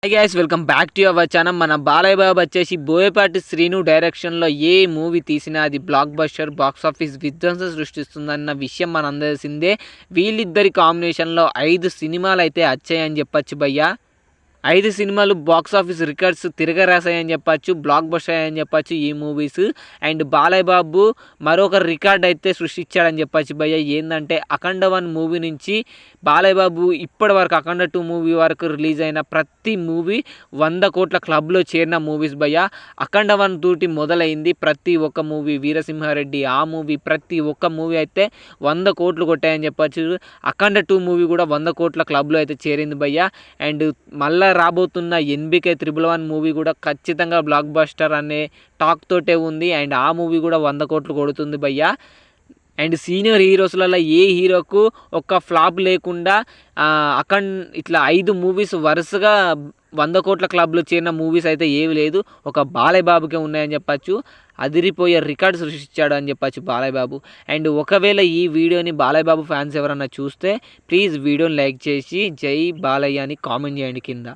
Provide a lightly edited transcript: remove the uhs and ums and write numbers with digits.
Hi guys, welcome back to our channel. మన బాలయ్య బాబు వచ్చేసి బోయపాటి శ్రీను డైరెక్షన్లో ఏ మూవీ తీసినా అది బ్లాక్ బస్టర్ బాక్స్ ఆఫీస్ విధ్వంసం సృష్టిస్తుందన్న విషయం మనందరికీ తెలిసిందే. వీళ్ళిద్దరి కాంబినేషన్లో 5 సినిమాలు అయితే వచ్చాయని చెప్పొచ్చు భయ్యా. 5 సినిమాలు బాక్స్ ఆఫీస్ రికార్డ్స్ తిరగరాసాయని చెప్పచ్చు, బ్లాక్ బస్టర్ అయ్యాయని చెప్పచ్చు ఈ మూవీస్. అండ్ బాలయ్య బాబు మరొక రికార్డ్ అయితే సృష్టించాడని చెప్పచ్చు భయ్య. ఏంటంటే అఖండ 1 మూవీ నుంచి బాలయ్య బాబు ఇప్పటి వరకు అఖండ 2 మూవీ వరకు రిలీజ్ అయిన ప్రతి మూవీ 100 కోట్ల క్లబ్లో చేరిన మూవీస్ భయ్య. అఖండ 1 తోటి మొదలైంది ప్రతి ఒక్క మూవీ, వీరసింహారెడ్డి ఆ మూవీ, ప్రతి ఒక్క మూవీ అయితే 100 కోట్లు కొట్టాయని చెప్పచ్చు. అఖండ 2 మూవీ కూడా 100 కోట్ల క్లబ్లో అయితే చేరింది భయ్య. అండ్ మళ్ళీ రాబోతున్న ఎన్బికే 111 మూవీ కూడా ఖచ్చితంగా బ్లాక్ బస్టర్ అనే టాక్ తోటే ఉంది. అండ్ ఆ మూవీ కూడా 100 కోట్లు కొడుతుంది భయ్య. అండ్ సీనియర్ హీరోస్లలో ఏ హీరోకు ఒక్క ఫ్లాప్ లేకుండా ఇట్లా 5 మూవీస్ వరుసగా 100 కోట్ల క్లబ్లో చేరిన మూవీస్ అయితే ఏవి లేదు, ఒక బాలయ్య బాబుకే ఉన్నాయని చెప్పచ్చు. అదిరిపోయే రికార్డు సృష్టించాడు అని చెప్పచ్చు బాలయ్య బాబు. అండ్ ఒకవేళ ఈ వీడియోని బాలయ్య బాబు ఫ్యాన్స్ ఎవరన్నా చూస్తే ప్లీజ్ వీడియోని లైక్ చేసి జై బాలయ్య అని కామెంట్ చేయండి కింద.